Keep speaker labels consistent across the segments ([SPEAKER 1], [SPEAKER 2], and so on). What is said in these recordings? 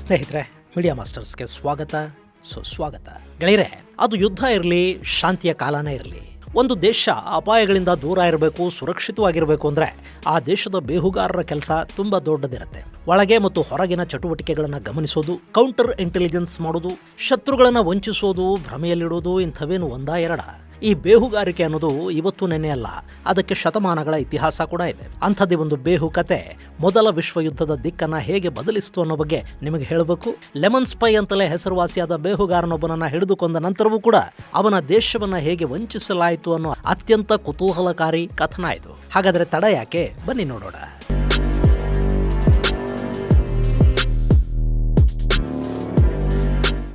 [SPEAKER 1] ಸ್ನೇಹಿತರೆ, ಮೀಡಿಯಾ ಮಾಸ್ಟರ್ಸ್ಗೆ ಸುಸ್ವಾಗತ. ಗೆಳೆಯರೆ, ಅದು ಯುದ್ಧ ಇರಲಿ, ಶಾಂತಿಯ ಕಾಲನೇ ಇರಲಿ, ಒಂದು ದೇಶ ಅಪಾಯಗಳಿಂದ ದೂರ ಇರಬೇಕು, ಸುರಕ್ಷಿತವಾಗಿರಬೇಕು ಅಂದರೆ ಆ ದೇಶದ ಬೇಹುಗಾರರ ಕೆಲಸ ತುಂಬ ದೊಡ್ಡದಿರುತ್ತೆ. ಒಳಗೆ ಮತ್ತು ಹೊರಗಿನ ಚಟುವಟಿಕೆಗಳನ್ನು ಗಮನಿಸೋದು, ಕೌಂಟರ್ ಇಂಟೆಲಿಜೆನ್ಸ್ ಮಾಡೋದು, ಶತ್ರುಗಳನ್ನು ವಂಚಿಸೋದು, ಭ್ರಮೆಯಲ್ಲಿಡೋದು ಇಂಥವೇನು ಒಂದಾ ಎರಡ. ಈ ಬೇಹುಗಾರಿಕೆ ಅನ್ನೋದು ಇವತ್ತು ನೆನೆ ಅಲ್ಲ, ಅದಕ್ಕೆ ಶತಮಾನಗಳ ಇತಿಹಾಸ ಕೂಡ ಇದೆ. ಅಂಥದ್ದೇ ಒಂದು ಬೇಹು ಕತೆ ಮೊದಲ ವಿಶ್ವಯುದ್ಧದ ದಿಕ್ಕನ್ನು ಹೇಗೆ ಬದಲಿಸಿತು ಅನ್ನೋ ಬಗ್ಗೆ ನಿಮಗೆ ಹೇಳಬೇಕು. ಲೆಮನ್ ಸ್ಪೈ ಅಂತಲೇ ಹೆಸರುವಾಸಿಯಾದ ಬೇಹುಗಾರನೊಬ್ಬನನ್ನು ಹಿಡಿದುಕೊಂಡ ನಂತರವೂ ಕೂಡ ಅವನ ದೇಶವನ್ನು ಹೇಗೆ ವಂಚಿಸಲಾಯಿತು ಅನ್ನೋ ಅತ್ಯಂತ ಕುತೂಹಲಕಾರಿ ಕಥನ ಇದು. ಹಾಗಾದರೆ ತಡ ಯಾಕೆ, ಬನ್ನಿ ನೋಡೋಣ.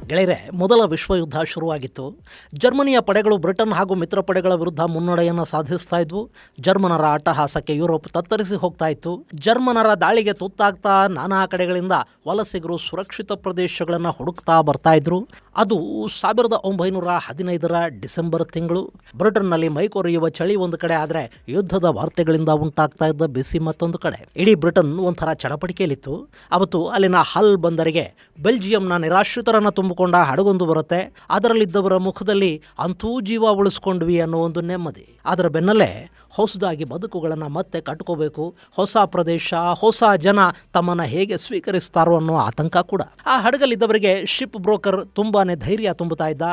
[SPEAKER 1] ಗೆಳೆಯರೆ, ಮೊದಲ ವಿಶ್ವಯುದ್ಧ ಶುರುವಾಗಿತ್ತು. ಜರ್ಮನಿಯ ಪಡೆಗಳು ಬ್ರಿಟನ್ ಹಾಗೂ ಮಿತ್ರ ಪಡೆಗಳ ವಿರುದ್ಧ ಮುನ್ನಡೆಯನ್ನು ಸಾಧಿಸ್ತಾ ಇದ್ವು. ಜರ್ಮನರ ಅಟ್ಟಹಾಸಕ್ಕೆ ಯುರೋಪ್ ತತ್ತರಿಸಿ ಹೋಗ್ತಾ ಇತ್ತು. ಜರ್ಮನರ ದಾಳಿಗೆ ತುತ್ತಾಗ್ತಾ ನಾನಾ ಕಡೆಗಳಿಂದ ವಲಸಿಗರು ಸುರಕ್ಷಿತ ಪ್ರದೇಶಗಳನ್ನು ಹುಡುಕ್ತಾ ಬರ್ತಾ ಇದ್ರು. ಅದು 1915 ಡಿಸೆಂಬರ್ ತಿಂಗಳು. ಬ್ರಿಟನ್ನಲ್ಲಿ ಮೈಕೊರೆಯುವ ಚಳಿ ಒಂದು ಕಡೆ ಆದರೆ ಯುದ್ಧದ ವಾರ್ತೆಗಳಿಂದ ಉಂಟಾಗ್ತಾ ಇದ್ದ ಬಿಸಿ ಮತ್ತೊಂದು ಕಡೆ. ಇಡೀ ಬ್ರಿಟನ್ ಒಂಥರ ಚಡಪಡಿಕೆಯಲ್ಲಿತ್ತು. ಅವತ್ತು ಅಲ್ಲಿನ ಹಲ್ ಬಂದರಿಗೆ ಬೆಲ್ಜಿಯಂನ ನಿರಾಶ್ರಿತರನ್ನು ತುಂಬಿಕೊಂಡ ಹಡಗೊಂದು ಬರುತ್ತೆ. ಅದರಲ್ಲಿದ್ದವರ ಮುಖದಲ್ಲಿ ಅಂತೂ ಜೀವ ಉಳಿಸ್ಕೊಂಡ್ವಿ ಅನ್ನೋ ಒಂದು ನೆಮ್ಮದಿ. ಅದರ ಬೆನ್ನಲ್ಲೇ ಹೊಸದಾಗಿ ಬದುಕುಗಳನ್ನು ಮತ್ತೆ ಕಟ್ಕೋಬೇಕು, ಹೊಸ ಪ್ರದೇಶ, ಹೊಸ ಜನ ತಮ್ಮನ್ನು ಹೇಗೆ ಸ್ವೀಕರಿಸ್ತಾರೋ ಅನ್ನೋ ಆತಂಕ ಕೂಡ. ಆ ಹಡಗಲ್ಲಿದ್ದವರಿಗೆ ಶಿಪ್ ಬ್ರೋಕರ್ ತುಂಬಾನೇ ಧೈರ್ಯ ತುಂಬುತ್ತಾ ಇದ್ದ,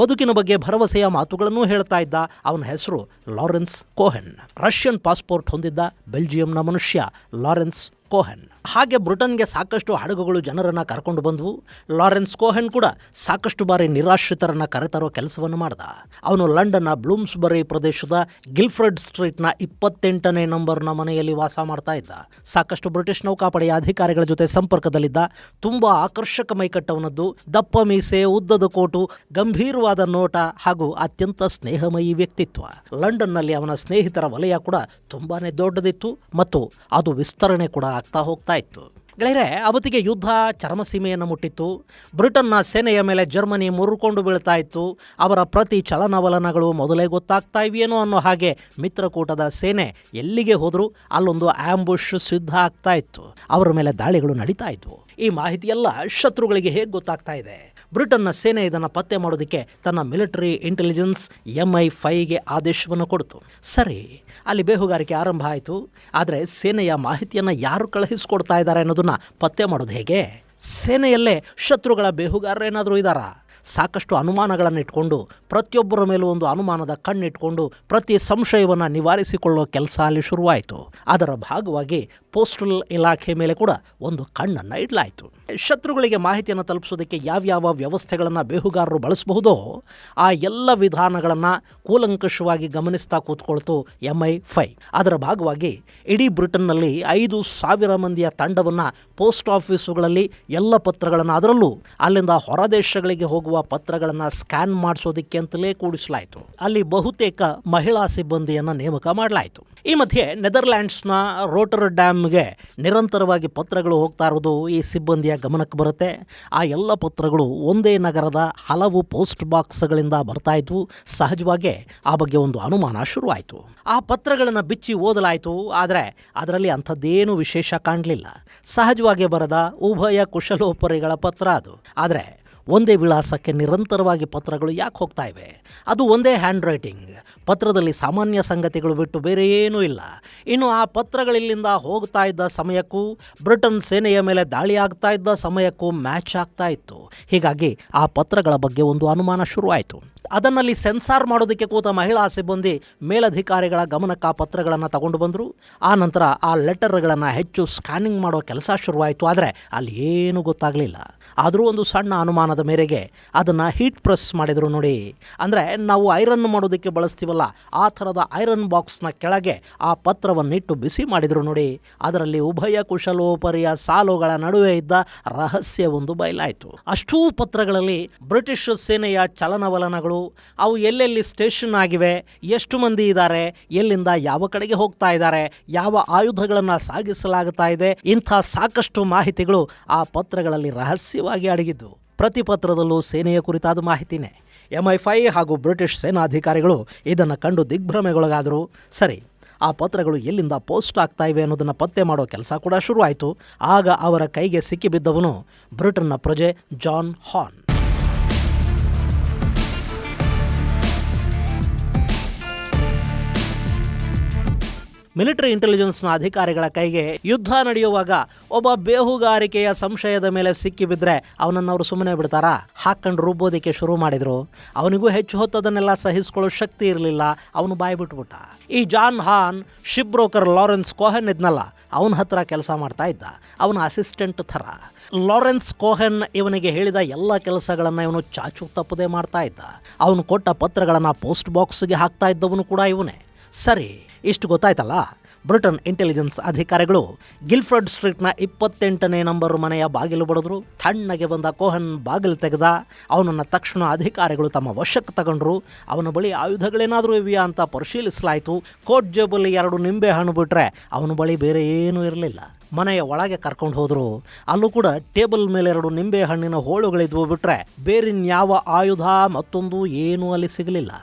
[SPEAKER 1] ಬದುಕಿನ ಬಗ್ಗೆ ಭರವಸೆಯ ಮಾತುಗಳನ್ನೂ ಹೇಳ್ತಾ ಇದ್ದ. ಅವನ ಹೆಸರು ಲಾರೆನ್ಸ್ ಕೋಹೆನ್. ರಷ್ಯನ್ ಪಾಸ್ಪೋರ್ಟ್ ಹೊಂದಿದ್ದ ಬೆಲ್ಜಿಯಂನ ಮನುಷ್ಯ ಲಾರೆನ್ಸ್ ಕೋಹೆನ್. ಹಾಗೆ ಬ್ರಿಟನ್ಗೆ ಸಾಕಷ್ಟು ಹಡಗುಗಳು ಜನರನ್ನು ಕರ್ಕೊಂಡು ಬಂದವು. ಲಾರೆನ್ಸ್ ಕೋಹೆನ್ ಕೂಡ ಸಾಕಷ್ಟು ಬಾರಿ ನಿರಾಶ್ರಿತರನ್ನು ಕರೆತರೋ ಕೆಲಸವನ್ನು ಮಾಡ್ದ. ಅವನು ಲಂಡನ್ನ ಬ್ಲೂಮ್ಸ್ಬರಿ ಪ್ರದೇಶದ ಗಿಲ್ಫ್ರೆಡ್ ಸ್ಟ್ರೀಟ್ನ 28ನೇ ನಂಬರ್ನ ಮನೆಯಲ್ಲಿ ವಾಸ ಮಾಡ್ತಾ ಇದ್ದ. ಸಾಕಷ್ಟು ಬ್ರಿಟಿಷ್ ನೌಕಾಪಡೆಯ ಅಧಿಕಾರಿಗಳ ಜೊತೆ ಸಂಪರ್ಕದಲ್ಲಿದ್ದ. ತುಂಬಾ ಆಕರ್ಷಕ ಮೈಕಟ್ಟವನದ್ದು, ದಪ್ಪ ಮೀಸೆ, ಉದ್ದದ ಕೋಟು, ಗಂಭೀರವಾದ ನೋಟ ಹಾಗೂ ಅತ್ಯಂತ ಸ್ನೇಹಮಯಿ ವ್ಯಕ್ತಿತ್ವ. ಲಂಡನ್ನಲ್ಲಿ ಅವನ ಸ್ನೇಹಿತರ ವಲಯ ಕೂಡ ತುಂಬಾನೇ ದೊಡ್ಡದಿತ್ತು ಮತ್ತು ಅದು ವಿಸ್ತರಣೆ ಕೂಡ ಆಗ್ತಾ ಹೋಗ್ತಾ ಇತ್ತು. ಗೆಳೆಯರೆ, ಅವತ್ತಿಗೆ ಯುದ್ಧ ಚರಮಸೀಮೆಯನ್ನು ಮುಟ್ಟಿತ್ತು. ಬ್ರಿಟನ್ನ ಸೇನೆಯ ಮೇಲೆ ಜರ್ಮನಿ ಮುರುಕೊಂಡು ಬೀಳ್ತಾ ಇತ್ತು. ಅವರ ಪ್ರತಿ ಚಲನವಲನಗಳು ಮೊದಲೇ ಗೊತ್ತಾಗ್ತಾ ಇವೆಯೇನೋ ಅನ್ನೋ ಹಾಗೆ ಮಿತ್ರಕೂಟದ ಸೇನೆ ಎಲ್ಲಿಗೆ ಹೋದರೂ ಅಲ್ಲೊಂದು ಆಂಬುಷ್ ಸಿದ್ಧ ಆಗ್ತಾ ಇತ್ತು. ಅವರ ಮೇಲೆ ದಾಳಿಗಳು ನಡೀತಾ ಇದ್ವು. ಈ ಮಾಹಿತಿಯೆಲ್ಲ ಶತ್ರುಗಳಿಗೆ ಹೇಗೆ ಗೊತ್ತಾಗ್ತಾ ಇದೆ? ಬ್ರಿಟನ್ನ ಸೇನೆ ಇದನ್ನು ಪತ್ತೆ ಮಾಡೋದಕ್ಕೆ ತನ್ನ ಮಿಲಿಟರಿ ಇಂಟೆಲಿಜೆನ್ಸ್ MI5ಗೆ ಆದೇಶವನ್ನು ಕೊಡ್ತು. ಸರಿ, ಅಲ್ಲಿ ಬೇಹುಗಾರಿಕೆ ಆರಂಭ ಆಯಿತು. ಆದರೆ ಸೇನೆಯ ಮಾಹಿತಿಯನ್ನು ಯಾರು ಕಳುಹಿಸ್ಕೊಡ್ತಾ ಇದ್ದಾರೆ ಅನ್ನೋದನ್ನು ಪತ್ತೆ ಮಾಡೋದು ಹೇಗೆ? ಸೇನೆಯಲ್ಲೇ ಶತ್ರುಗಳ ಬೇಹುಗಾರರೇನಾದರೂ ಇದ್ದಾರಾ? ಸಾಕಷ್ಟು ಅನುಮಾನಗಳನ್ನು ಇಟ್ಕೊಂಡು, ಪ್ರತಿಯೊಬ್ಬರ ಮೇಲೂ ಒಂದು ಅನುಮಾನದ ಕಣ್ಣಿಟ್ಕೊಂಡು ಪ್ರತಿ ಸಂಶಯವನ್ನು ನಿವಾರಿಸಿಕೊಳ್ಳೋ ಕೆಲಸ ಅಲ್ಲಿ ಶುರುವಾಯಿತು. ಅದರ ಭಾಗವಾಗಿ ಪೋಸ್ಟಲ್ ಇಲಾಖೆ ಮೇಲೆ ಕೂಡ ಒಂದು ಕಣ್ಣನ್ನು ಇಡಲಾಯಿತು. ಶತ್ರುಗಳಿಗೆ ಮಾಹಿತಿಯನ್ನು ತಲುಪಿಸೋದಕ್ಕೆ ಯಾವ್ಯಾವ ವ್ಯವಸ್ಥೆಗಳನ್ನು ಬೇಹುಗಾರರು ಬಳಸಬಹುದೋ ಆ ಎಲ್ಲ ವಿಧಾನಗಳನ್ನು ಕೂಲಂಕಷವಾಗಿ ಗಮನಿಸ್ತಾ ಕೂತ್ಕೊಳ್ತು MI5. ಅದರ ಭಾಗವಾಗಿ ಇಡೀ ಬ್ರಿಟನ್ನಲ್ಲಿ 5,000 ಮಂದಿಯ ತಂಡವನ್ನು ಪೋಸ್ಟ್ ಆಫೀಸುಗಳಲ್ಲಿ ಎಲ್ಲ ಪತ್ರಗಳನ್ನು, ಅದರಲ್ಲೂ ಅಲ್ಲಿಂದ ಹೊರದೇಶಗಳಿಗೆ ಹೋಗುವ ಪತ್ರಗಳನ್ನು ಸ್ಕ್ಯಾನ್ ಮಾಡಿಸೋದಕ್ಕೆ ಅಂತಲೇ ಕೂಡಿಸಲಾಯಿತು. ಅಲ್ಲಿ ಬಹುತೇಕ ಮಹಿಳಾ ಸಿಬ್ಬಂದಿಯನ್ನು ನೇಮಕ ಮಾಡಲಾಯಿತು. ಈ ಮಧ್ಯೆ ನೆದರ್ಲ್ಯಾಂಡ್ಸ್ನ ರೋಟರ್ ಡ್ಯಾಮ್ಗೆ ನಿರಂತರವಾಗಿ ಪತ್ರಗಳು ಹೋಗ್ತಾ ಇರೋದು ಈ ಸಿಬ್ಬಂದಿಯ ಗಮನಕ್ಕೆ ಬರುತ್ತೆ. ಆ ಎಲ್ಲ ಪತ್ರಗಳು ಒಂದೇ ನಗರದ ಹಲವು ಪೋಸ್ಟ್ ಬಾಕ್ಸ್ಗಳಿಂದ ಬರ್ತಾ ಇದ್ವು. ಸಹಜವಾಗಿ ಆ ಬಗ್ಗೆ ಒಂದು ಅನುಮಾನ ಶುರುವಾಯಿತು. ಆ ಪತ್ರಗಳನ್ನು ಬಿಚ್ಚಿ ಓದಲಾಯಿತು. ಆದರೆ ಅದರಲ್ಲಿ ಅಂಥದ್ದೇನು ವಿಶೇಷ ಕಾಣಲಿಲ್ಲ. ಸಹಜವಾಗಿ ಬರೆದ ಉಭಯ ಕುಶಲೋಪರಿಗಳ ಪತ್ರ ಅದು. ಆದರೆ ಒಂದೇ ವಿಳಾಸಕ್ಕೆ ನಿರಂತರವಾಗಿ ಪತ್ರಗಳು ಯಾಕೆ ಹೋಗ್ತಾ ಇವೆ? ಅದು ಒಂದೇ ಹ್ಯಾಂಡ್ ರೈಟಿಂಗ್. ಪತ್ರದಲ್ಲಿ ಸಾಮಾನ್ಯ ಸಂಗತಿಗಳು ಬಿಟ್ಟು ಬೇರೆ ಏನೂ ಇಲ್ಲ. ಇನ್ನು ಆ ಪತ್ರಗಳಿಂದ ಹೋಗ್ತಾ ಇದ್ದ ಸಮಯಕ್ಕೂ ಬ್ರಿಟನ್ ಸೇನೆಯ ಮೇಲೆ ದಾಳಿ ಆಗ್ತಾ ಇದ್ದ ಸಮಯಕ್ಕೂ ಮ್ಯಾಚ್ ಆಗ್ತಾ ಇತ್ತು. ಹೀಗಾಗಿ ಆ ಪತ್ರಗಳ ಬಗ್ಗೆ ಒಂದು ಅನುಮಾನ ಶುರುವಾಯಿತು. ಅದನ್ನಲ್ಲಿ ಸೆನ್ಸಾರ್ ಮಾಡೋದಕ್ಕೆ ಕೂತ ಮಹಿಳಾ ಸಿಬ್ಬಂದಿ ಮೇಲಧಿಕಾರಿಗಳ ಗಮನಕ್ಕೆ ಆ ಪತ್ರಗಳನ್ನು ತಗೊಂಡು ಬಂದರು. ಆ ನಂತರ ಆ ಲೆಟರ್ಗಳನ್ನು ಹೆಚ್ಚು ಸ್ಕ್ಯಾನಿಂಗ್ ಮಾಡೋ ಕೆಲಸ ಶುರುವಾಯಿತು. ಆದರೆ ಅಲ್ಲಿ ಏನೂ ಗೊತ್ತಾಗಲಿಲ್ಲ. ಆದರೂ ಒಂದು ಸಣ್ಣ ಅನುಮಾನದ ಮೇರೆಗೆ ಅದನ್ನು ಹೀಟ್ ಪ್ರೆಸ್ ಮಾಡಿದರು ನೋಡಿ. ಅಂದರೆ ನಾವು ಐರನ್ ಮಾಡೋದಕ್ಕೆ ಬಳಸ್ತೀವಲ್ಲ, ಆ ಥರದ ಐರನ್ ಬಾಕ್ಸ್ನ ಕೆಳಗೆ ಆ ಪತ್ರವನ್ನಿಟ್ಟು ಬಿಸಿ ಮಾಡಿದರು ನೋಡಿ. ಅದರಲ್ಲಿ ಉಭಯ ಕುಶಲೋಪರಿಯ ಸಾಲುಗಳ ನಡುವೆ ಇದ್ದ ರಹಸ್ಯವೊಂದು ಬಯಲಾಯಿತು. ಅಷ್ಟೂ ಪತ್ರಗಳಲ್ಲಿ ಬ್ರಿಟಿಷ್ ಸೇನೆಯ ಚಲನವಲನಗಳು, ಅವು ಎಲ್ಲೆಲ್ಲಿ ಸ್ಟೇಷನ್ ಆಗಿವೆ, ಎಷ್ಟು ಮಂದಿ ಇದ್ದಾರೆ, ಎಲ್ಲಿಂದ ಯಾವ ಕಡೆಗೆ ಹೋಗ್ತಾ ಇದ್ದಾರೆ, ಯಾವ ಆಯುಧಗಳನ್ನು ಸಾಗಿಸಲಾಗುತ್ತಾ ಇದೆ, ಇಂಥ ಸಾಕಷ್ಟು ಮಾಹಿತಿಗಳು ಆ ಪತ್ರಗಳಲ್ಲಿ ರಹಸ್ಯವಾಗಿ ಅಡಗಿದ್ದು. ಪ್ರತಿ ಪತ್ರದಲ್ಲೂ ಸೇನೆಯ ಕುರಿತಾದ ಮಾಹಿತಿನೇ. MI5 ಹಾಗೂ ಬ್ರಿಟಿಷ್ ಸೇನಾಧಿಕಾರಿಗಳು ಇದನ್ನು ಕಂಡು ದಿಗ್ಭ್ರಮೆಗೊಳಗಾದರು. ಸರಿ, ಆ ಪತ್ರಗಳು ಎಲ್ಲಿಂದ ಪೋಸ್ಟ್ ಆಗ್ತಾ ಇವೆ ಅನ್ನೋದನ್ನು ಪತ್ತೆ ಮಾಡೋ ಕೆಲಸ ಕೂಡ ಶುರುವಾಯಿತು. ಆಗ ಅವರ ಕೈಗೆ ಸಿಕ್ಕಿಬಿದ್ದವನು ಬ್ರಿಟನ್ನ ಪ್ರಜೆ ಜಾನ್ ಹಾರ್ನ್. ಮಿಲಿಟರಿ ಇಂಟೆಲಿಜೆನ್ಸ್ನ ಅಧಿಕಾರಿಗಳ ಕೈಗೆ ಯುದ್ಧ ನಡೆಯುವಾಗ ಒಬ್ಬ ಬೇಹುಗಾರಿಕೆಯ ಸಂಶಯದ ಮೇಲೆ ಸಿಕ್ಕಿಬಿದ್ರೆ ಅವನನ್ನು ಅವರು ಸುಮ್ಮನೆ ಬಿಡ್ತಾರಾ? ಹಾಕೊಂಡು ರುಬ್ಬೋದಕ್ಕೆ ಶುರು ಮಾಡಿದ್ರು. ಅವನಿಗೂ ಹೆಚ್ಚು ಹೊತ್ತದನ್ನೆಲ್ಲ ಸಹಿಸ್ಕೊಳ್ಳೋ ಶಕ್ತಿ ಇರಲಿಲ್ಲ. ಅವನು ಬಾಯಿ ಬಿಟ್ಬಿಟ್ಟ. ಈ John Horn ship broker Lawrence Cohen ಇದ್ನಲ್ಲ, ಅವನ ಹತ್ರ ಕೆಲಸ ಮಾಡ್ತಾ ಇದ್ದ. ಅವನ ಅಸಿಸ್ಟೆಂಟ್ ಥರ. ಲಾರೆನ್ಸ್ ಕೋಹೆನ್ ಇವನಿಗೆ ಹೇಳಿದ ಎಲ್ಲ ಕೆಲಸಗಳನ್ನು ಇವನು ಚಾಚು ತಪ್ಪದೆ ಮಾಡ್ತಾ ಇದ್ದ. ಅವನು ಕೊಟ್ಟ ಪತ್ರಗಳನ್ನು ಪೋಸ್ಟ್ ಬಾಕ್ಸ್ಗೆ ಹಾಕ್ತಾ ಇದ್ದವನು ಕೂಡ ಇವನೇ. ಸರಿ, ಇಷ್ಟು ಗೊತ್ತಾಯ್ತಲ್ಲ. ಬ್ರಿಟನ್ ಇಂಟೆಲಿಜೆನ್ಸ್ ಅಧಿಕಾರಿಗಳು ಗಿಲ್ಫರ್ಡ್ ಸ್ಟ್ರೀಟ್ನ 28ನೇ ನಂಬರ್ ಮನೆಯ ಬಾಗಿಲು ಬಡಿದ್ರು. ತಣ್ಣಗೆ ಬಂದ ಕೋಹನ್ ಬಾಗಿಲು ತೆಗೆದ. ಅವನನ್ನು ತಕ್ಷಣ ಅಧಿಕಾರಿಗಳು ತಮ್ಮ ವಶಕ್ಕೆ ತಗೊಂಡ್ರು. ಅವನ ಬಳಿ ಆಯುಧಗಳೇನಾದರೂ ಇವೆಯಾ ಅಂತ ಪರಿಶೀಲಿಸಲಾಯಿತು. ಕೋಟ್ ಜೇಬಲ್ಲಿ 2 ನಿಂಬೆ ಹಣ್ಣು ಬಿಟ್ಟರೆ ಅವನ ಬಳಿ ಬೇರೆ ಏನೂ ಇರಲಿಲ್ಲ. ಮನೆಯ ಒಳಗೆ ಕರ್ಕೊಂಡು ಹೋದರು. ಅಲ್ಲೂ ಕೂಡ ಟೇಬಲ್ ಮೇಲೆ 2 ನಿಂಬೆ ಹಣ್ಣಿನ ಹೋಳುಗಳಿದ್ವು ಬಿಟ್ಟರೆ ಬೇರಿನ್ಯಾವ ಆಯುಧ ಮತ್ತೊಂದು ಏನೂ ಅಲ್ಲಿ ಸಿಗಲಿಲ್ಲ.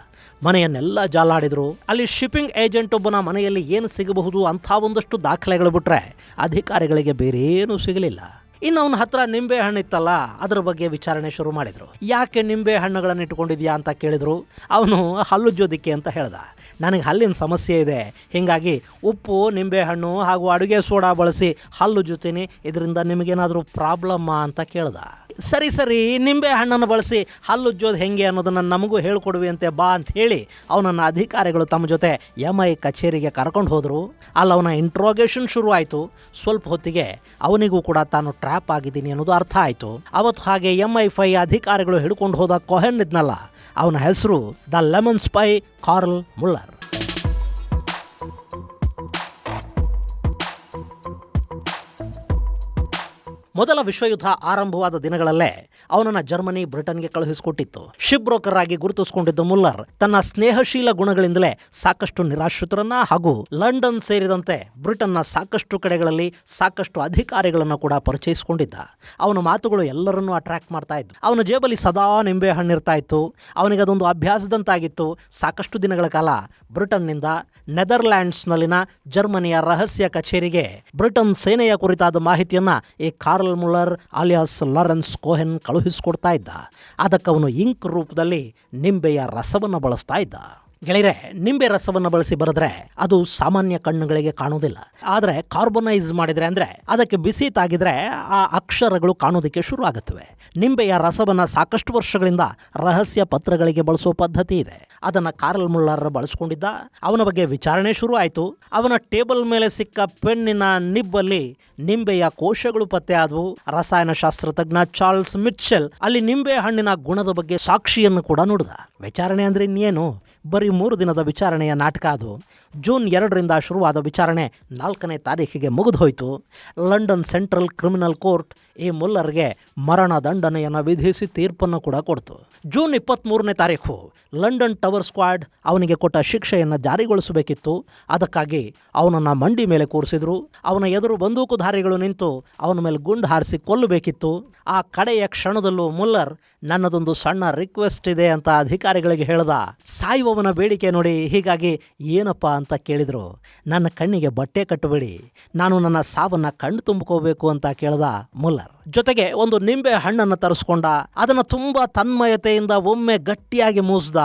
[SPEAKER 1] ಮನೆಯನ್ನೆಲ್ಲ ಜಾಲಾಡಿದ್ರು. ಅಲ್ಲಿ ಶಿಪ್ಪಿಂಗ್ ಏಜೆಂಟ್ ಒಬ್ಬನ ಮನೆಯಲ್ಲಿ ಏನು ಸಿಗಬಹುದು ಅಂಥ ಒಂದಷ್ಟು ದಾಖಲೆಗಳು ಬಿಟ್ಟರೆ ಅಧಿಕಾರಿಗಳಿಗೆ ಬೇರೇನೂ ಸಿಗಲಿಲ್ಲ. ಇನ್ನು ಅವನ ಹತ್ರ ನಿಂಬೆ ಹಣ್ಣಿತ್ತಲ್ಲ, ಅದರ ಬಗ್ಗೆ ವಿಚಾರಣೆ ಶುರು ಮಾಡಿದರು. ಯಾಕೆ ನಿಂಬೆ ಹಣ್ಣುಗಳನ್ನು ಇಟ್ಕೊಂಡಿದ್ಯಾ ಅಂತ ಕೇಳಿದರು. ಅವನು ಹಲ್ಲುಜ್ಜೋದಿಕ್ಕೆ ಅಂತ ಹೇಳ್ದ. ನನಗೆ ಹಲ್ಲಿನ ಸಮಸ್ಯೆ ಇದೆ, ಹೀಗಾಗಿ ಉಪ್ಪು, ನಿಂಬೆಹಣ್ಣು ಹಾಗೂ ಅಡುಗೆ ಸೋಡಾ ಬಳಸಿ ಹಲ್ಲುಜ್ಜುತ್ತೀನಿ, ಇದರಿಂದ ನಿಮಗೇನಾದರೂ ಪ್ರಾಬ್ಲಮ್ಮಾ ಅಂತ ಕೇಳ್ದ. ಸರಿ, ನಿಂಬೆ ಹಣ್ಣನ್ನು ಬಳಸಿ ಹಲ್ಲುಜ್ಜೋದು ಹೆಂಗೆ ಅನ್ನೋದನ್ನು ನಮಗೂ ಹೇಳ್ಕೊಡುವಂತೆ ಬಾ ಅಂತ ಹೇಳಿ ಅವನನ್ನು ಅಧಿಕಾರಿಗಳು ತಮ್ಮ ಜೊತೆ MI ಕಚೇರಿಗೆ ಕರ್ಕೊಂಡು ಹೋದರು. ಅಲ್ಲಿ ಅವನ ಇಂಟ್ರೋಗೇಷನ್ ಶುರು ಆಯಿತು. ಸ್ವಲ್ಪ ಹೊತ್ತಿಗೆ ಅವನಿಗೂ ಕೂಡ ತಾನು ಟ್ರ್ಯಾಪ್ ಆಗಿದ್ದೀನಿ ಅನ್ನೋದು ಅರ್ಥ ಆಯಿತು. ಅವತ್ತು ಹಾಗೆ MI5 ಅಧಿಕಾರಿಗಳು ಹಿಡ್ಕೊಂಡು ಹೋದ ಕೋಹೆನ್ ಇದ್ನಲ್ಲ, ಅವನ ಹೆಸರು the lemon spy Karl Muller. ಮೊದಲ ವಿಶ್ವಯುದ್ಧ ಆರಂಭವಾದ ದಿನಗಳಲ್ಲೇ ಅವನನ್ನು ಜರ್ಮನಿ ಬ್ರಿಟನ್ಗೆ ಕಳುಹಿಸಿಕೊಟ್ಟಿತ್ತು. ಶಿಪ್ ಬ್ರೋಕರ್ ಆಗಿ ಗುರುತಿಸಿಕೊಂಡಿದ್ದ ಮುಲ್ಲರ್ ತನ್ನ ಸ್ನೇಹಶೀಲ ಗುಣಗಳಿಂದಲೇ ಸಾಕಷ್ಟು ನಿರಾಶ್ರಿತರನ್ನ ಹಾಗೂ ಲಂಡನ್ ಸೇರಿದಂತೆ ಬ್ರಿಟನ್ನ ಸಾಕಷ್ಟು ಕಡೆಗಳಲ್ಲಿ ಸಾಕಷ್ಟು ಅಧಿಕಾರಿಗಳನ್ನು ಕೂಡ ಪರಿಚಯಿಸಿಕೊಂಡಿದ್ದ. ಅವನ ಮಾತುಗಳು ಎಲ್ಲರನ್ನೂ ಅಟ್ರಾಕ್ಟ್ ಮಾಡ್ತಾ ಇತ್ತು. ಅವನ ಜೇಬಲ್ಲಿ ಸದಾ ನಿಂಬೆ ಹಣ್ಣಿರ್ತಾ ಇತ್ತು. ಅವನಿಗೆ ಅದೊಂದು ಅಭ್ಯಾಸದಂತಾಗಿತ್ತು. ಸಾಕಷ್ಟು ದಿನಗಳ ಕಾಲ ಬ್ರಿಟನ್ನಿಂದ ನೆದರ್ಲ್ಯಾಂಡ್ಸ್ನಲ್ಲಿನ ಜರ್ಮನಿಯ ರಹಸ್ಯ ಕಚೇರಿಗೆ ಬ್ರಿಟನ್ ಸೇನೆಯ ಕುರಿತಾದ ಮಾಹಿತಿಯನ್ನ ಈ Karl Muller alias Lawrence Cohen ಕಳುಹಿಸಿಕೊಡ್ತಾ ಇದ್ದ. ಅದಕ್ಕವನು ಇಂಕ್ ರೂಪದಲ್ಲಿ ನಿಂಬೆಯ ರಸವನ್ನು ಬಳಸ್ತಾ ಇದ್ದ. ಗೆಳೆಯರೆ, ನಿಂಬೆ ರಸವನ್ನು ಬಳಸಿ ಬರೆದ್ರೆ ಅದು ಸಾಮಾನ್ಯ ಕಣ್ಣುಗಳಿಗೆ ಕಾಣುವುದಿಲ್ಲ. ಆದರೆ ಕಾರ್ಬನೈಸ್ ಮಾಡಿದ್ರೆ ಅಂದರೆ ಅದಕ್ಕೆ ಬಿಸಿ ತಾಗಿದ್ರೆ ಆ ಅಕ್ಷರಗಳು ಕಾಣೋದಕ್ಕೆ ಶುರು ಆಗುತ್ತವೆ. ನಿಂಬೆಯ ರಸವನ್ನು ಸಾಕಷ್ಟು ವರ್ಷಗಳಿಂದ ರಹಸ್ಯ ಪತ್ರಗಳಿಗೆ ಬಳಸೋ ಪದ್ಧತಿ ಇದೆ. ಅದನ್ನು ಕಾರ್ಲ್ ಮುಲ್ಲರ್ ಬಳಸ್ಕೊಂಡಿದ್ದ. ಅವನ ಬಗ್ಗೆ ವಿಚಾರಣೆ ಶುರು ಆಯಿತು. ಅವನ ಟೇಬಲ್ ಮೇಲೆ ಸಿಕ್ಕ ಪೆನ್ನಿನ ನಿಬ್ಬಲ್ಲಿ ನಿಂಬೆಯ ಕೋಶಗಳು ಪತ್ತೆ ಆದವು. ರಸಾಯನಶಾಸ್ತ್ರ ತಜ್ಞ ಚಾರ್ಲ್ಸ್ ಮಿಚೆಲ್ ಅಲ್ಲಿ ನಿಂಬೆ ಹಣ್ಣಿನ ಗುಣದ ಬಗ್ಗೆ ಸಾಕ್ಷಿಯನ್ನು ಕೂಡ ನೋಡಿದ. ವಿಚಾರಣೆ ಅಂದ್ರೆ ಇನ್ನೇನು, ಬರೀ 3 ದಿನದ ವಿಚಾರಣೆಯ ನಾಟಕ ಅದು. ಜೂನ್ 2ರಿಂದ ಶುರುವಾದ ವಿಚಾರಣೆ 4ನೇ ತಾರೀಖಿಗೆ ಮುಗಿದು ಹೋಯಿತು. ಲಂಡನ್ ಸೆಂಟ್ರಲ್ ಕ್ರಿಮಿನಲ್ ಕೋರ್ಟ್ ಈ ಮುಲ್ಲರ್ಗೆ ಮರಣ ದಂಡನೆಯನ್ನು ವಿಧಿಸಿ ತೀರ್ಪನ್ನು ಕೂಡ ಕೊಡ್ತು. ಜೂನ್ 23ನೇ ತಾರೀಖು ಲಂಡನ್ ಟವರ್ ಸ್ಕ್ವಾಡ್ ಅವನಿಗೆ ಕೊಟ್ಟ ಶಿಕ್ಷೆಯನ್ನು ಜಾರಿಗೊಳಿಸಬೇಕಿತ್ತು. ಅದಕ್ಕಾಗಿ ಅವನನ್ನು ಮಂಡಿ ಮೇಲೆ ಕೂರಿಸಿದ್ರು. ಅವನ ಎದುರು ಬಂದೂಕುಧಾರಿಗಳು ನಿಂತು ಅವನ ಮೇಲೆ ಗುಂಡು ಹಾರಿಸಿ ಕೊಲ್ಲಬೇಕಿತ್ತು. ಆ ಕಡೆಯ ಕ್ಷಣದಲ್ಲೂ ಮುಲ್ಲರ್ ನನ್ನದೊಂದು ಸಣ್ಣ ರಿಕ್ವೆಸ್ಟ್ ಇದೆ ಅಂತ ಅಧಿಕಾರಿಗಳಿಗೆ ಹೇಳ್ದ. ಸಾಯುವವನ ಬೇಡಿಕೆ ನೋಡಿ, ಹೀಗಾಗಿ ಏನಪ್ಪ ಅಂತ ಕೇಳಿದ್ರು. ನನ್ನ ಕಣ್ಣಿಗೆ ಬಟ್ಟೆ ಕಟ್ಟಬೇಡಿ, ನಾನು ನನ್ನ ಸಾವನ್ನ ಕಣ್ಣು ತುಂಬಿಕೋಬೇಕು ಅಂತ ಕೇಳ್ದ ಮುಲ್ಲರ್. ಜೊತೆಗೆ ಒಂದು ನಿಂಬೆ ಹಣ್ಣನ್ನು ತರಿಸ್ಕೊಂಡ. ಅದನ್ನು ತುಂಬಾ ತನ್ಮಯತೆಯಿಂದ ಒಮ್ಮೆ ಗಟ್ಟಿಯಾಗಿ ಮೂಸ್ದ.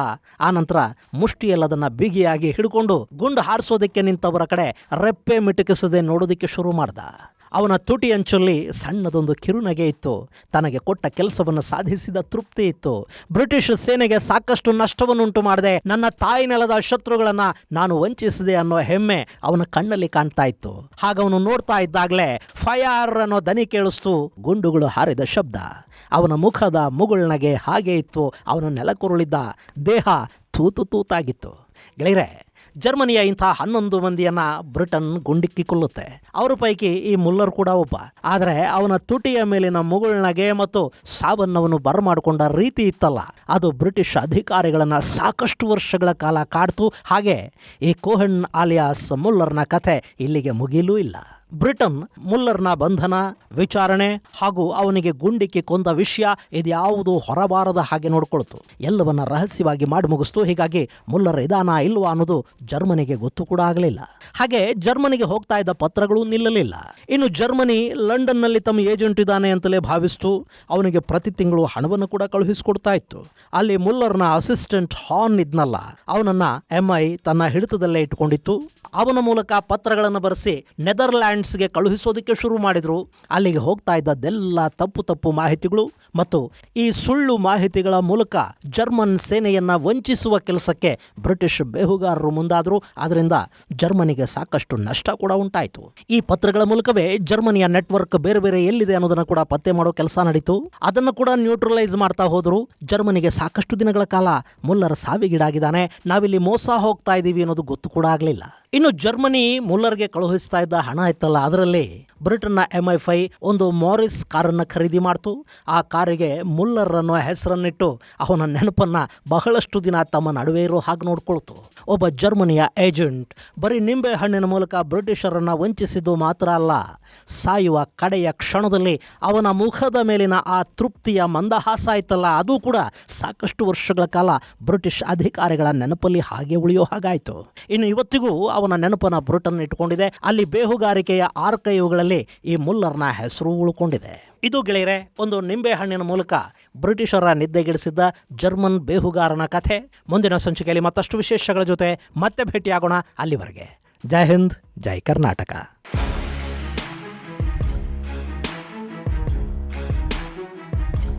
[SPEAKER 1] ಆನಂತರ ಮುಷ್ಟಿಯಲ್ಲದನ್ನ ಬಿಗಿಯಾಗಿ ಹಿಡ್ಕೊಂಡು ಗುಂಡು ಹಾರಿಸೋದಕ್ಕೆ ನಿಂತವರ ಕಡೆ ರೆಪ್ಪೆ ಮಿಟುಕಿಸದೆ ನೋಡೋದಕ್ಕೆ ಶುರು ಮಾಡ್ದ. ಅವನ ತುಟಿ ಅಂಚಲ್ಲಿ ಸಣ್ಣದೊಂದು ಕಿರುನಗೆ ಇತ್ತು. ತನಗೆ ಕೊಟ್ಟ ಕೆಲಸವನ್ನು ಸಾಧಿಸಿದ ತೃಪ್ತಿ ಇತ್ತು. ಬ್ರಿಟಿಷ್ ಸೇನೆಗೆ ಸಾಕಷ್ಟು ನಷ್ಟವನ್ನುಂಟು ಮಾಡಿದೆ, ನನ್ನ ತಾಯಿ ನೆಲದ ಶತ್ರುಗಳನ್ನ ನಾನು ವಂಚಿಸಿದೆ ಅನ್ನೋ ಹೆಮ್ಮೆ ಅವನ ಕಣ್ಣಲ್ಲಿ ಕಾಣ್ತಾ ಇತ್ತು. ಹಾಗವನು ನೋಡ್ತಾ ಇದ್ದಾಗಲೇ ಫೈರ್ ಅನ್ನೋ ದನಿ ಕೇಳಿಸ್ತು. ಗುಂಡುಗಳು ಹಾರಿದ ಶಬ್ದ. ಅವನ ಮುಖದ ಮುಗುಳ್ನಗೆ ಹಾಗೆ ಇತ್ತು. ಅವನು ನೆಲಕುರುಳಿದ್ದ. ದೇಹ ತೂತಾಗಿತ್ತು. ಗೆಳೆಯರೆ, ಜರ್ಮನಿಯ ಇಂಥ 11 ಮಂದಿಯನ್ನ ಬ್ರಿಟನ್ ಗುಂಡಿಕ್ಕಿ ಕೊಲ್ಲುತ್ತೆ. ಅವರ ಪೈಕಿ ಈ ಮುಲ್ಲರ್ ಕೂಡ ಒಬ್ಬ. ಆದರೆ ಅವನ ತುಟಿಯ ಮೇಲಿನ ಮುಗುಳ್ನಗೆ ಮತ್ತು ಸಾವನ್ನವನು ಬರಮಾಡಿಕೊಂಡ ರೀತಿ ಇತ್ತಲ್ಲ, ಅದು ಬ್ರಿಟಿಷ್ ಅಧಿಕಾರಿಗಳನ್ನ ಸಾಕಷ್ಟು ವರ್ಷಗಳ ಕಾಲ ಕಾಡ್ತು. ಹಾಗೆ ಈ ಕೋಹೆನ್ ಅಲಿಯಾಸ್ ಮುಲ್ಲರ್ನ ಕಥೆ ಇಲ್ಲಿಗೆ ಮುಗಿಲೂ ಇಲ್ಲ. ಬ್ರಿಟನ್ ಮುಲ್ಲರ್ನ ಬಂಧನ, ವಿಚಾರಣೆ ಹಾಗೂ ಅವನಿಗೆ ಗುಂಡಿಕ್ಕಿ ಕೊಂದ ವಿಷಯ ಇದ್ಯಾವುದು ಹೊರಬಾರದ ಹಾಗೆ ನೋಡ್ಕೊಳ್ತು. ಎಲ್ಲವನ್ನ ರಹಸ್ಯವಾಗಿ ಮಾಡಿ ಮುಗಿಸ್ತು. ಹೀಗಾಗಿ ಮುಲ್ಲರ್ ಇದಾನ ಇಲ್ವಾ ಅನ್ನೋದು ಜರ್ಮನಿಗೆ ಗೊತ್ತು ಕೂಡ ಆಗಲಿಲ್ಲ. ಹಾಗೆ ಜರ್ಮನಿಗೆ ಹೋಗ್ತಾ ಇದ್ದ ಪತ್ರಗಳು ನಿಲ್ಲಲಿಲ್ಲ. ಇನ್ನು ಜರ್ಮನಿ ಲಂಡನ್ನಲ್ಲಿ ತಮ್ಮ ಏಜೆಂಟ್ ಇದ್ದಾನೆ ಅಂತಲೇ ಭಾವಿಸ್ತು. ಅವನಿಗೆ ಪ್ರತಿ ತಿಂಗಳು ಹಣವನ್ನು ಕೂಡ ಕಳುಹಿಸಿಕೊಡ್ತಾ ಇತ್ತು. ಅಲ್ಲಿ ಮುಲ್ಲರ್ನ ಅಸಿಸ್ಟೆಂಟ್ ಹಾರ್ನ್ ಇದ್ನಲ್ಲ, ಅವನನ್ನ MI ತನ್ನ ಹಿಡಿತದಲ್ಲೇ ಇಟ್ಕೊಂಡಿತ್ತು. ಅವನ ಮೂಲಕ ಪತ್ರಗಳನ್ನು ಬರೆಸಿ ನೆದರ್ಲ್ಯಾಂಡ್ಸ್ಗೆ ಕಳುಹಿಸೋದಕ್ಕೆ ಶುರು ಮಾಡಿದ್ರು. ಅಲ್ಲಿಗೆ ಹೋಗ್ತಾ ಇದ್ದದ್ದೆಲ್ಲ ತಪ್ಪು ಮಾಹಿತಿಗಳು ಮತ್ತು ಈ ಸುಳ್ಳು ಮಾಹಿತಿಗಳ ಮೂಲಕ ಜರ್ಮನ್ ಸೇನೆಯನ್ನ ವಂಚಿಸುವ ಕೆಲಸಕ್ಕೆ ಬ್ರಿಟಿಷ್ ಬೇಹುಗಾರರು ಮುಂದಾದರು. ಅದರಿಂದ ಜರ್ಮನಿಗೆ ಸಾಕಷ್ಟು ನಷ್ಟ ಕೂಡ ಉಂಟಾಯಿತು. ಈ ಪತ್ರಗಳ ಮೂಲಕವೇ ಜರ್ಮನಿಯ ನೆಟ್ವರ್ಕ್ ಬೇರೆ ಬೇರೆ ಎಲ್ಲಿದೆ ಅನ್ನೋದನ್ನ ಕೂಡ ಪತ್ತೆ ಮಾಡೋ ಕೆಲಸ ನಡೀತು. ಅದನ್ನು ಕೂಡ ನ್ಯೂಟ್ರಲೈಸ್ ಮಾಡ್ತಾ ಹೋದ್ರು. ಜರ್ಮನಿಗೆ ಸಾಕಷ್ಟು ದಿನಗಳ ಕಾಲ ಮುಲ್ಲರ್ ಸಾವಿಗೀಡಾಗಿದ್ದಾನೆ, ನಾವಿಲ್ಲಿ ಮೋಸ ಹೋಗ್ತಾ ಇದ್ದೀವಿ ಅನ್ನೋದು ಗೊತ್ತು ಕೂಡ ಆಗಲಿಲ್ಲ. ಇನ್ನು ಜರ್ಮನಿ ಮುಲ್ಲರ್ಗೆ ಕಳುಹಿಸ್ತಾ ಇದ್ದ ಹಣ ಇತ್ತಲ್ಲ, ಅದರಲ್ಲಿ ಬ್ರಿಟನ್ನ MI5 ಒಂದು ಮಾರಿಸ್ ಕಾರನ್ನು ಖರೀದಿ ಮಾಡ್ತು. ಆ ಕಾರಿಗೆ ಮುಲ್ಲರ್ ಅನ್ನೋ ಹೆಸರನ್ನಿಟ್ಟು ಅವನ ನೆನಪನ್ನ ಬಹಳಷ್ಟು ದಿನ ತಮ್ಮ ನಡುವೆ ಇರೋ ಹಾಗೆ ನೋಡ್ಕೊಳ್ತು. ಒಬ್ಬ ಜರ್ಮನಿಯ ಏಜೆಂಟ್ ಬರೀ ನಿಂಬೆ ಹಣ್ಣಿನ ಮೂಲಕ ಬ್ರಿಟಿಷರನ್ನ ವಂಚಿಸಿದ್ದು ಮಾತ್ರ ಅಲ್ಲ, ಸಾಯುವ ಕಡೆಯ ಕ್ಷಣದಲ್ಲಿ ಅವನ ಮುಖದ ಮೇಲಿನ ಆ ತೃಪ್ತಿಯ ಮಂದಹಾಸ ಇತ್ತಲ್ಲ, ಅದು ಕೂಡ ಸಾಕಷ್ಟು ವರ್ಷಗಳ ಕಾಲ ಬ್ರಿಟಿಷ್ ಅಧಿಕಾರಿಗಳ ನೆನಪಲ್ಲಿ ಹಾಗೆ ಉಳಿಯೋ ಹಾಗಾಯಿತು. ಇನ್ನು ಇವತ್ತಿಗೂ ಅವನ ನೆನಪನ್ನ ಬ್ರಿಟನ್ ಇಟ್ಕೊಂಡಿದೆ. ಅಲ್ಲಿ ಬೇಹುಗಾರಿಕೆಯ ಆರ್ಕೈವ್ಗಳಲ್ಲಿ ಈ ಮುಲ್ಲರ್ನ ಹೆಸರು ಉಳ್ಕೊಂಡಿದೆ. ಇದು ಗೆಳೆಯರೆ, ಒಂದು ನಿಂಬೆ ಹಣ್ಣಿನ ಮೂಲಕ ಬ್ರಿಟಿಷರ ನಿದ್ದೆಗೆಡಿಸಿದ್ದ ಜರ್ಮನ್ ಬೇಹುಗಾರನ ಕಥೆ. ಮುಂದಿನ ಸಂಚಿಕೆಯಲ್ಲಿ ಮತ್ತಷ್ಟು ವಿಶೇಷಗಳ ಜೊತೆ ಮತ್ತೆ ಭೇಟಿಯಾಗೋಣ. ಅಲ್ಲಿವರೆಗೆ ಜೈ ಹಿಂದ್, ಜೈ ಕರ್ನಾಟಕ.